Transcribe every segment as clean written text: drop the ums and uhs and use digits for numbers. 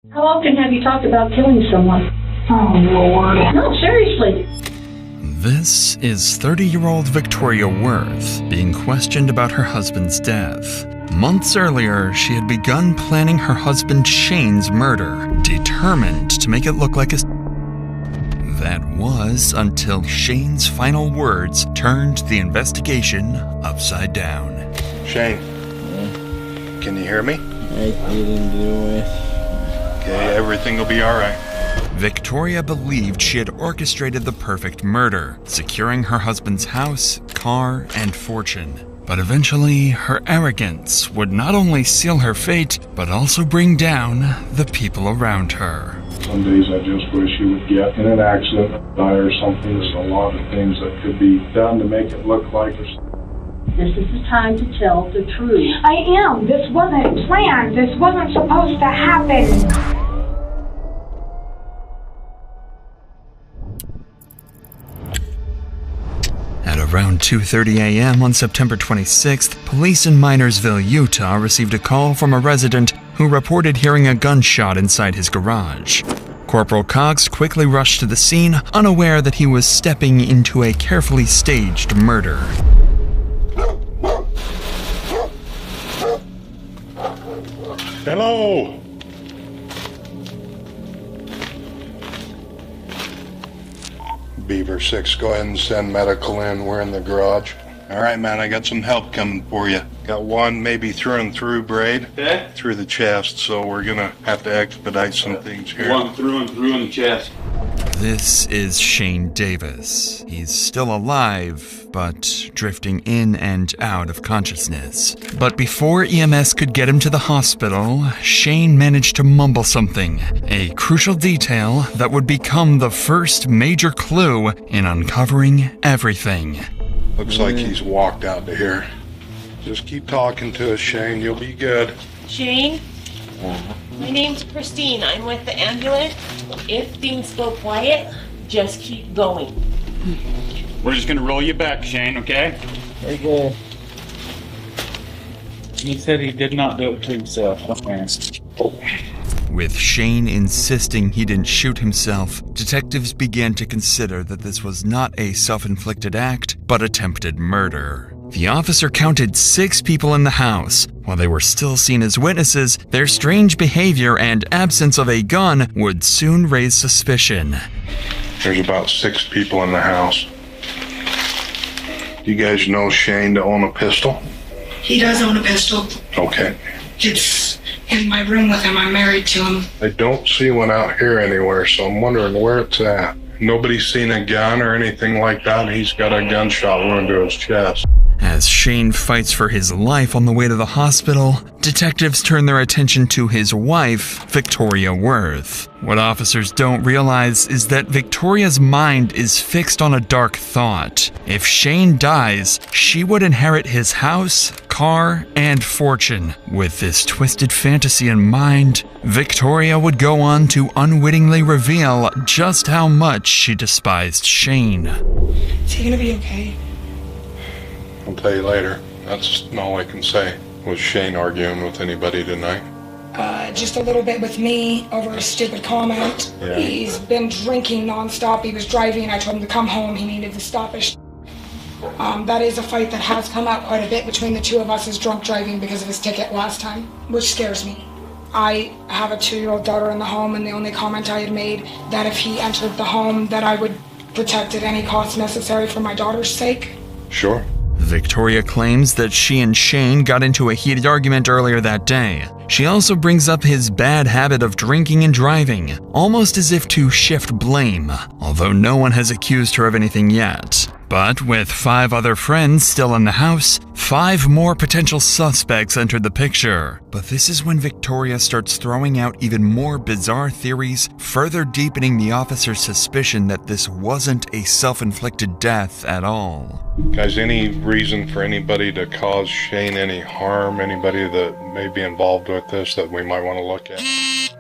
How often have you talked about killing someone? Oh, Lord. No, seriously. This is 30-year-old Victoria Worth being questioned about her husband's death. Months earlier, she had begun planning her husband Shane's murder, determined to make it look like a... That was until Shane's final words turned the investigation upside down. Shane, can you hear me? I didn't do it. Okay, everything will be all right. Victoria believed she had orchestrated the perfect murder, securing her husband's house, car, and fortune. But eventually, her arrogance would not only seal her fate, but also bring down the people around her. Some days I just wish he would get in an accident, die or something. There's a lot of things that could be done to make it look like there's... This is the time to tell the truth. I am. This wasn't planned. This wasn't supposed to happen. At around 2:30 a.m. on September 26th, police in Minersville, Utah received a call from a resident who reported hearing a gunshot inside his garage. Corporal Cox quickly rushed to the scene, unaware that he was stepping into a carefully staged murder. Hello! Beaver 6, go ahead and send medical in. We're in the garage. All right, man, I got some help coming for you. Got one maybe through and through braid. Okay. Through the chest, so we're gonna have to expedite some things here. One through and through in the chest. This is Shane Davis. He's still alive, but drifting in and out of consciousness. But before EMS could get him to the hospital, Shane managed to mumble something, a crucial detail that would become the first major clue in uncovering everything. Looks like he's walked out to here. Just keep talking to us, Shane. You'll be good. Shane? My name's Christine. I'm with the ambulance. If things go quiet, just keep going. We're just gonna roll you back, Shane, okay? Okay. He said he did not do it to himself. With Shane insisting he didn't shoot himself, detectives began to consider that this was not a self-inflicted act, but attempted murder. The officer counted 6 people in the house. While they were still seen as witnesses, their strange behavior and absence of a gun would soon raise suspicion. There's about 6 people in the house. You guys know Shane to own a pistol? He does own a pistol. Okay. It's in my room with him. I'm married to him. I don't see one out here anywhere, so I'm wondering where it's at. Nobody's seen a gun or anything like that. He's got a gunshot wound to his chest. As Shane fights for his life on the way to the hospital, detectives turn their attention to his wife, Victoria Worth. What officers don't realize is that Victoria's mind is fixed on a dark thought. If Shane dies, she would inherit his house, car, and fortune. With this twisted fantasy in mind, Victoria would go on to unwittingly reveal just how much she despised Shane. Is he gonna be okay? I'll tell you later. That's all I can say. Was Shane arguing with anybody tonight? Just a little bit with me over a stupid comment. Yeah. He's been drinking nonstop. He was driving. I told him to come home. He needed to stop it. That is a fight that has come out quite a bit between the two of us, is drunk driving because of his ticket last time, which scares me. I have a 2-year-old daughter in the home, and the only comment I had made that if he entered the home that I would protect at any cost necessary for my daughter's sake. Sure. Victoria claims that she and Shane got into a heated argument earlier that day. She also brings up his bad habit of drinking and driving, almost as if to shift blame, although no one has accused her of anything yet. But with 5 other friends still in the house, 5 more potential suspects entered the picture. But this is when Victoria starts throwing out even more bizarre theories, further deepening the officer's suspicion that this wasn't a self-inflicted death at all. Guys, any reason for anybody to cause Shane any harm? Anybody that may be involved with this that we might want to look at?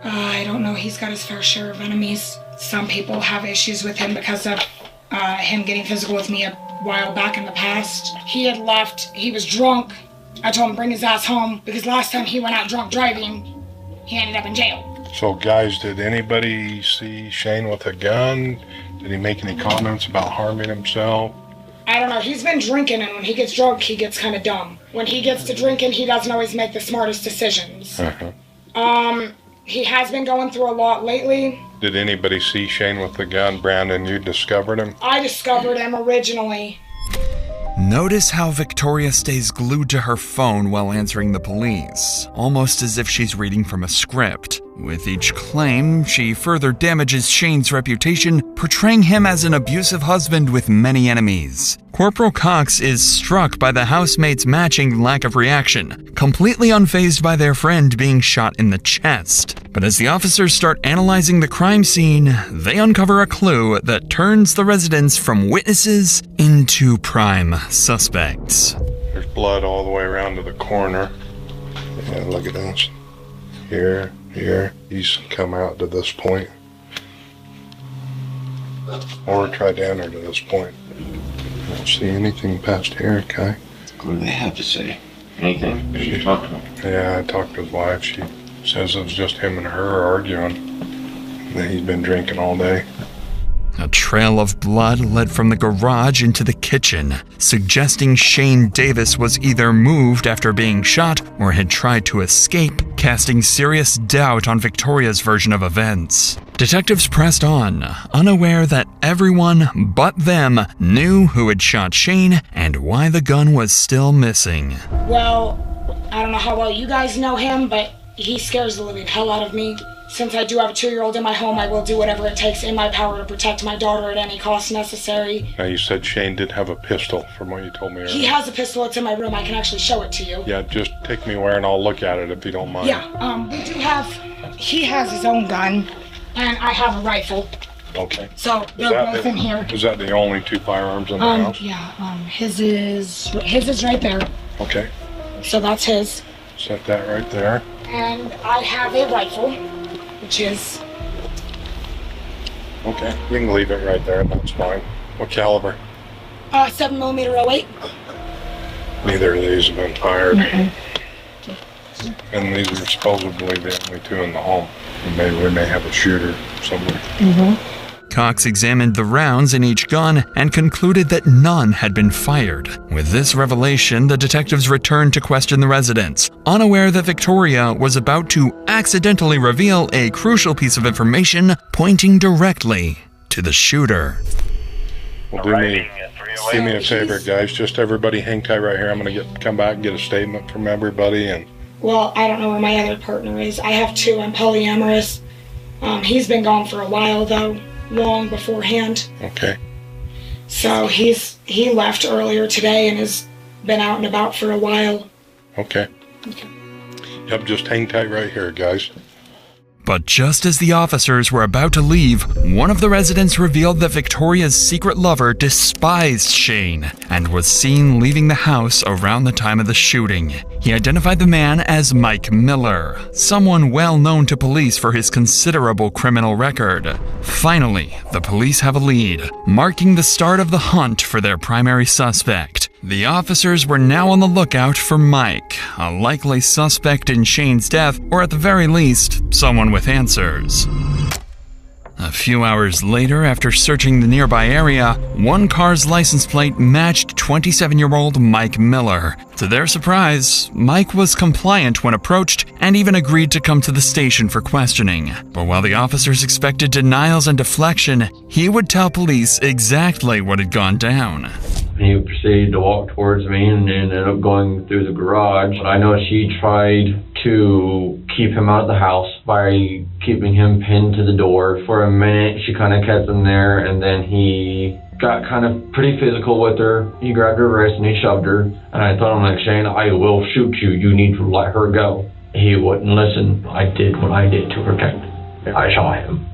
I don't know. He's got his fair share of enemies. Some people have issues with him because of him getting physical with me a while back in the past. He had left. He was drunk. I told him bring his ass home because last time he went out drunk driving, he ended up in jail. So, guys, did anybody see Shane with a gun? Did he make any comments about harming himself? I don't know. He's been drinking, and when he gets drunk, he gets kind of dumb. When he gets to drinking, he doesn't always make the smartest decisions. He has been going through a lot lately. Did anybody see Shane with the gun? Brandon, you discovered him? I discovered him originally. Notice how Victoria stays glued to her phone while answering the police, almost as if she's reading from a script. With each claim, she further damages Shane's reputation, portraying him as an abusive husband with many enemies. Corporal Cox is struck by the housemates' matching lack of reaction, completely unfazed by their friend being shot in the chest. But as the officers start analyzing the crime scene, they uncover a clue that turns the residents from witnesses into prime suspects. There's blood all the way around to the corner. Yeah, look at this. Here. He's come out to this point. Or tried to enter to this point. I don't see anything past here, Kai. What do they have to say? Anything? Did you talk to him? Yeah, I talked to his wife. She says it was just him and her arguing. That he's been drinking all day. A trail of blood led from the garage into the kitchen, suggesting Shane Davis was either moved after being shot or had tried to escape, casting serious doubt on Victoria's version of events. Detectives pressed on, unaware that everyone but them knew who had shot Shane and why the gun was still missing. Well, I don't know how well you guys know him, but he scares the living hell out of me. Since I do have a 2-year-old in my home, I will do whatever it takes in my power to protect my daughter at any cost necessary. Now, you said Shane did have a pistol, from what you told me earlier. He has a pistol. It's in my room. I can actually show it to you. Yeah, just take me where and I'll look at it if you don't mind. Yeah, we do have... He has his own gun, and I have a rifle. Okay. So, they're both in here. Is that the only 2 firearms in the house? Yeah, his is right there. Okay. So that's his. Set that right there. And I have a rifle, which is... Okay, you can leave it right there, that's fine. What caliber? 7mm 08. Neither of these have been fired. And these are supposedly the only 2 in the home. Maybe we may have a shooter somewhere. Cox examined the rounds in each gun and concluded that none had been fired. With this revelation, the detectives returned to question the residents, unaware that Victoria was about to accidentally reveal a crucial piece of information pointing directly to the shooter. Well, do me a favor, guys. Just everybody hang tight right here. I'm going to come back and get a statement from everybody. And well, I don't know where my other partner is. I have 2. I'm polyamorous. He's been gone for a while, though. Long beforehand. Okay. So he left earlier today and has been out and about for a while. Okay. Yep, just hang tight right here, guys. But just as the officers were about to leave, one of the residents revealed that Victoria's secret lover despised Shane and was seen leaving the house around the time of the shooting. He identified the man as Mike Miller, someone well known to police for his considerable criminal record. Finally, the police have a lead, marking the start of the hunt for their primary suspect. The officers were now on the lookout for Mike, a likely suspect in Shane's death, or at the very least, someone with answers. A few hours later, after searching the nearby area, one car's license plate matched 27-year-old Mike Miller. To their surprise, Mike was compliant when approached and even agreed to come to the station for questioning. But while the officers expected denials and deflection, he would tell police exactly what had gone down. He proceeded to walk towards me and ended up going through the garage. I know she tried to keep him out of the house by keeping him pinned to the door. For a minute, she kind of kept him there, and then he got kind of pretty physical with her. He grabbed her wrist and he shoved her. And I told him, like, Shane, I will shoot you. You need to let her go. He wouldn't listen. I did what I did to protect him. I shot him.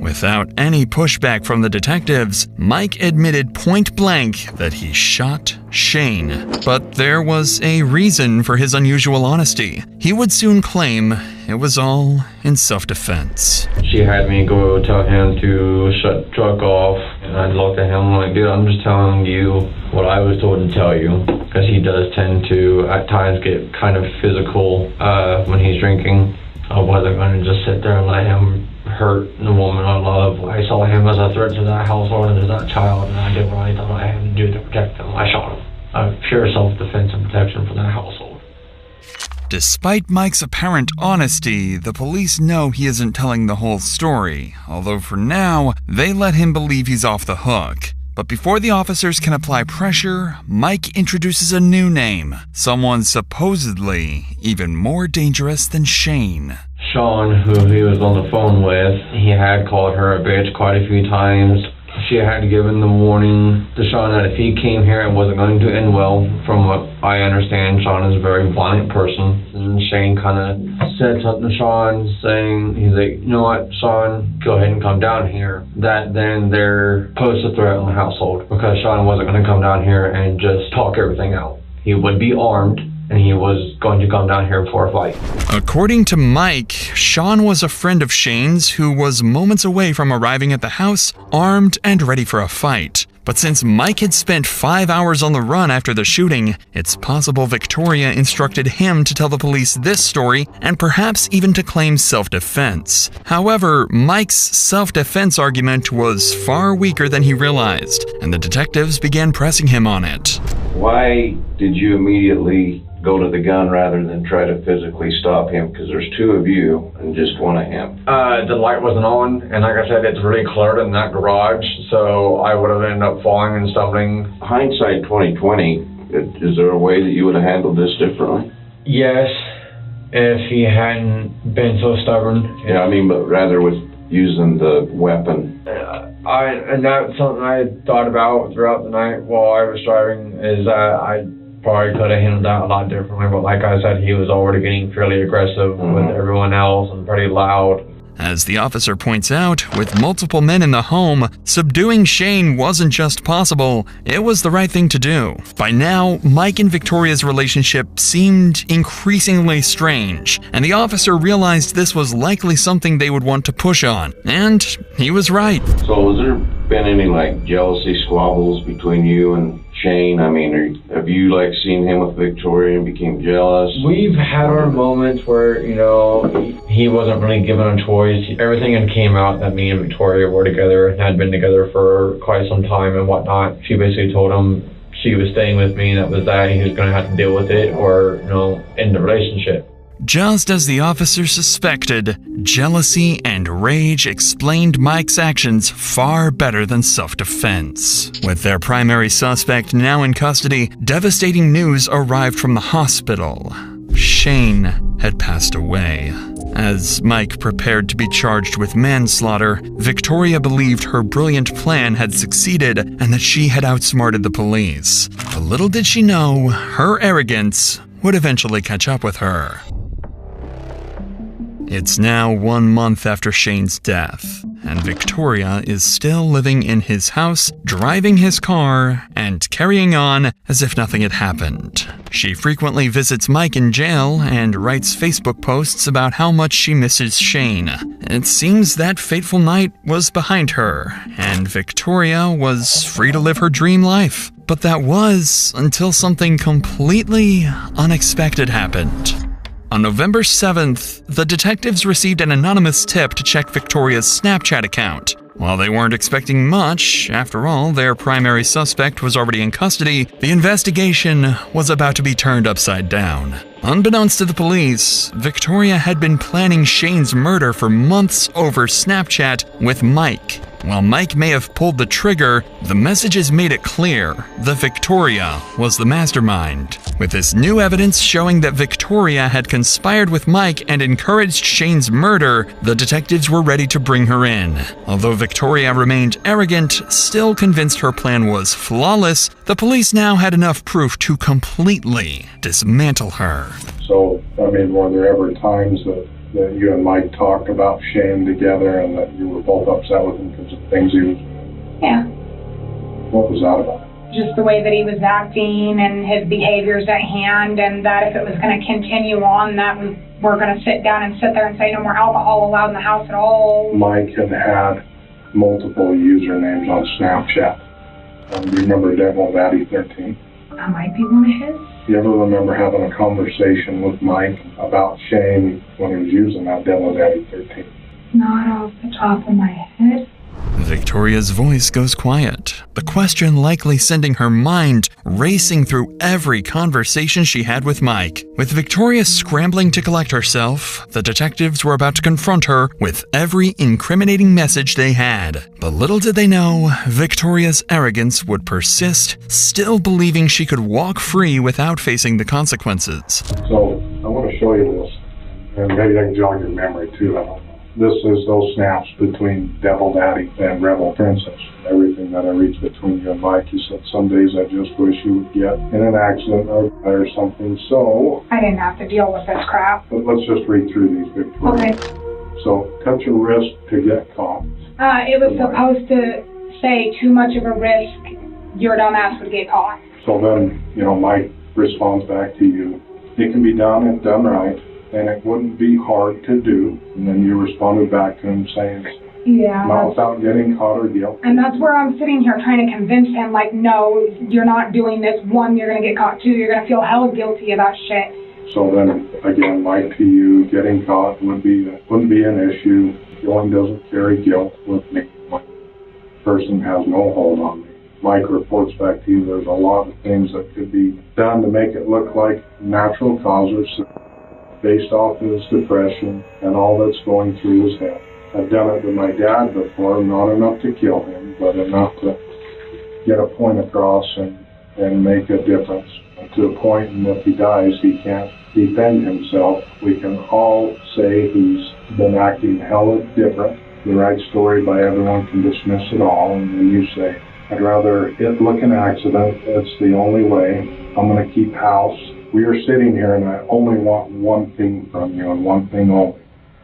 Without any pushback from the detectives, Mike admitted point blank that he shot Shane. But there was a reason for his unusual honesty. He would soon claim it was all in self-defense. She had me go tell him to shut the truck off, and I looked at him like, dude, I'm just telling you what I was told to tell you, because he does tend to at times get kind of physical when he's drinking. I wasn't going to just sit there and let him hurt the woman I love. I saw him as a threat to that household and to that child, and I did what I thought I had to do to protect them. I shot him. Pure self-defense and protection for that household. Despite Mike's apparent honesty, the police know he isn't telling the whole story, although for now, they let him believe he's off the hook. But before the officers can apply pressure, Mike introduces a new name, someone supposedly even more dangerous than Shane. Sean, who he was on the phone with, he had called her a bitch quite a few times. She had given the warning to Sean that if he came here, it wasn't going to end well. From what I understand, Sean is a very violent person. And Shane kind of said something to Sean, saying, he's like, you know what, Sean, go ahead and come down here. That then there posed a threat on the household, because Sean wasn't going to come down here and just talk everything out. He would be armed, and he was going to come down here for a fight. According to Mike, Sean was a friend of Shane's who was moments away from arriving at the house, armed and ready for a fight. But since Mike had spent 5 hours on the run after the shooting, it's possible Victoria instructed him to tell the police this story and perhaps even to claim self-defense. However, Mike's self-defense argument was far weaker than he realized, and the detectives began pressing him on it. Why did you immediately go to the gun rather than try to physically stop him? Because there's two of you and just one of him. The light wasn't on, and like I said, it's really cluttered in that garage, so I would have ended up falling and stumbling. Hindsight 2020, is there a way that you would have handled this differently? Yes, if he hadn't been so stubborn. Yeah, I mean, but rather with using the weapon. And that's something I thought about throughout the night while I was driving, is that I probably could have handled that a lot differently, but like I said, he was already getting fairly aggressive with everyone else and pretty loud. As the officer points out, with multiple men in the home, subduing Shane wasn't just possible, it was the right thing to do. By now, Mike and Victoria's relationship seemed increasingly strange, and the officer realized this was likely something they would want to push on. And he was right. So has there been any jealousy squabbles between you and Shane? I mean, have you seen him with Victoria and became jealous? We've had our moments where, he wasn't really given a choice. Everything had came out that me and Victoria were together and had been together for quite some time and whatnot. She basically told him she was staying with me, and that was that. He was going to have to deal with it or, end the relationship. Just as the officer suspected, jealousy and rage explained Mike's actions far better than self-defense. With their primary suspect now in custody, devastating news arrived from the hospital. Shane had passed away. As Mike prepared to be charged with manslaughter, Victoria believed her brilliant plan had succeeded and that she had outsmarted the police. But little did she know, her arrogance would eventually catch up with her. It's now 1 month after Shane's death, and Victoria is still living in his house, driving his car, and carrying on as if nothing had happened. She frequently visits Mike in jail and writes Facebook posts about how much she misses Shane. It seems that fateful night was behind her, and Victoria was free to live her dream life. But that was until something completely unexpected happened. On November 7th, the detectives received an anonymous tip to check Victoria's Snapchat account. While they weren't expecting much, after all, their primary suspect was already in custody, the investigation was about to be turned upside down. Unbeknownst to the police, Victoria had been planning Shane's murder for months over Snapchat with Mike. While Mike may have pulled the trigger, the messages made it clear that Victoria was the mastermind. With this new evidence showing that Victoria had conspired with Mike and encouraged Shane's murder, the detectives were ready to bring her in. Although Victoria remained arrogant, still convinced her plan was flawless, the police now had enough proof to completely dismantle her. So, were there ever times that you and Mike talked about Shane together and that you were both upset with him because of things he was doing? Yeah. What was that about? Just the way that he was acting and his behaviors at hand, and that if it was going to continue on, that we're going to sit down and sit there and say no more alcohol allowed in the house at all. Mike had multiple usernames on Snapchat. Do you remember Devil Daddy 13? That might be one of his. you ever remember having a conversation with Mike about Shane when he was using that Demo Daddy 13? Not off the top of my head. Victoria's voice goes quiet, the question likely sending her mind racing through every conversation she had with Mike. With Victoria scrambling to collect herself, the detectives were about to confront her with every incriminating message they had. But little did they know, Victoria's arrogance would persist, still believing she could walk free without facing the consequences. So, I want to show you this, and maybe I can jog your memory too, I don't know. This is those snaps between Devil Daddy and Rebel Princess. Everything that I reached between you and Mike, you said some days I just wish you would get in an accident or something, so... I didn't have to deal with this crap. But let's just read through these, Victoria. Okay. So, cut your wrist to get caught. It was supposed to say too much of a risk, your dumbass would get caught. So then, Mike responds back to you. It can be done if done right, and it wouldn't be hard to do. And then you responded back to him saying, yeah, not without getting caught or guilty. And that's where I'm sitting here trying to convince him, like, no, you're not doing this. One, you're going to get caught. Two, you're going to feel hella guilty about shit. So then, again, Mike to you, getting caught wouldn't be an issue. Going doesn't carry guilt with me. The person has no hold on me. Mike reports back to you there's a lot of things that could be done to make it look like natural causes based off his depression and all that's going through his head. I've done it to my dad before, not enough to kill him, but enough to get a point across and make a difference. And to a point, and if he dies, he can't defend himself. We can all say he's been acting hella different. The right story by everyone can dismiss it all, and then you say, I'd rather it look an accident. It's the only way. I'm going to keep house. We are sitting here, and I only want one thing from you, and one thing only.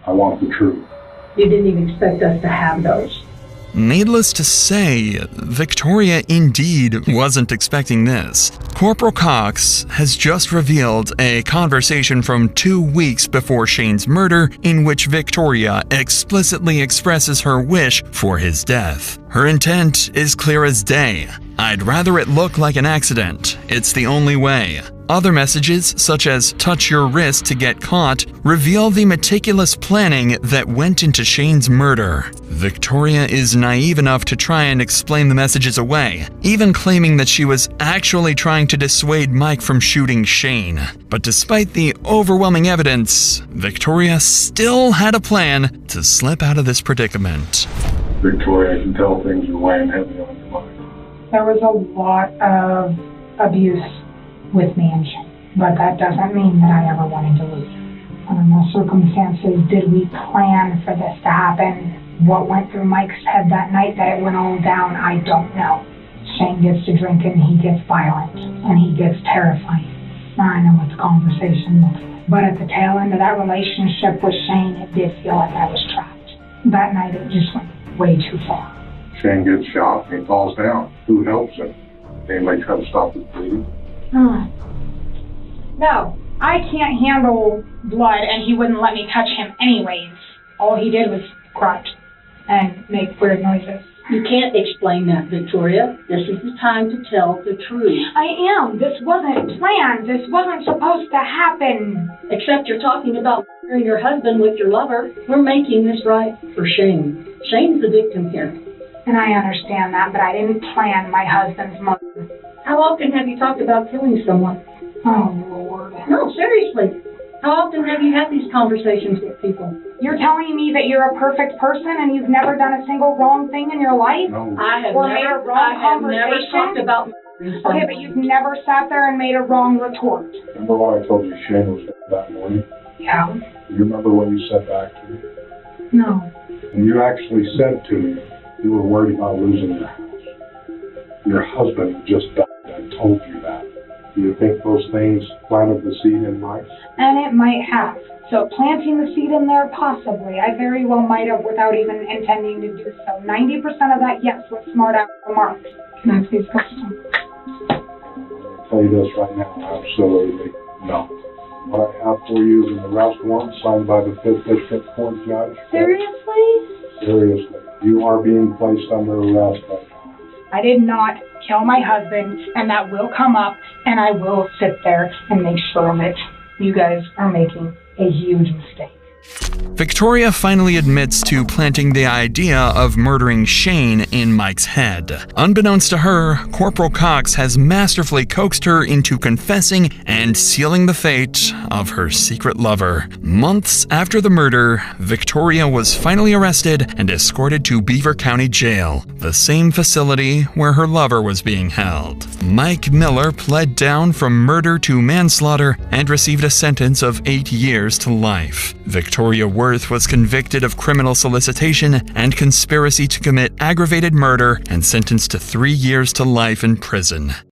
I want the truth. You didn't even expect us to have those. Needless to say, Victoria indeed wasn't expecting this. Corporal Cox has just revealed a conversation from 2 weeks before Shane's murder in which Victoria explicitly expresses her wish for his death. Her intent is clear as day. I'd rather it look like an accident. It's the only way. Other messages, such as touch your wrist to get caught, reveal the meticulous planning that went into Shane's murder. Victoria is naive enough to try and explain the messages away, even claiming that she was actually trying to dissuade Mike from shooting Shane. But despite the overwhelming evidence, Victoria still had a plan to slip out of this predicament. Victoria, I can tell things are weighing heavy on your mind. There was a lot of abuse with me and Shane, but that doesn't mean that I ever wanted to lose him. Under no circumstances did we plan for this to happen. What went through Mike's head that night that it went all down, I don't know. Shane gets to drinking, he gets violent, and he gets terrifying. I know it's conversation, but at the tail end of that relationship with Shane, it did feel like I was trapped. That night it just went way too far. Shane gets shot and he falls down. Who helps him? Anybody try to stop his bleeding? No, I can't handle blood, and he wouldn't let me touch him anyways. All he did was grunt and make weird noises. You can't explain that, Victoria. This is the time to tell the truth. I am. This wasn't planned. This wasn't supposed to happen. Except you're talking about murdering your husband with your lover. We're making this right for Shane. Shane's the victim here. And I understand that, but I didn't plan my husband's murder. How often have you talked about killing someone? Oh, Lord. No, seriously. How often have you had these conversations with people? You're telling me that you're a perfect person and you've never done a single wrong thing in your life? No. I have Or made a wrong never talked about murdering someone. Okay, but you've never sat there and made a wrong retort. Remember what I told you Shane was dead that morning? Yeah. You remember what you said back to me? No. And you actually said to me you were worried about losing your house. Your husband just died. I told you that. Do you think those things planted the seed in Mike? And it might have. So planting the seed in there, possibly. I very well might have without even intending to do so. 90% of that, yes, was smart out remarks. Can I please go some? I'll tell you this right now, absolutely no. What I have for you is an arrest warrant signed by the 5th District Court Judge. Seriously? Seriously. You are being placed under arrest right now. I did not kill my husband, and that will come up, and I will sit there and make sure of it. You guys are making a huge mistake. Victoria finally admits to planting the idea of murdering Shane in Mike's head. Unbeknownst to her, Corporal Cox has masterfully coaxed her into confessing and sealing the fate of her secret lover. Months after the murder, Victoria was finally arrested and escorted to Beaver County Jail, the same facility where her lover was being held. Mike Miller pled down from murder to manslaughter and received a sentence of 8 years to life. Victoria Worth was convicted of criminal solicitation and conspiracy to commit aggravated murder and sentenced to 3 years to life in prison.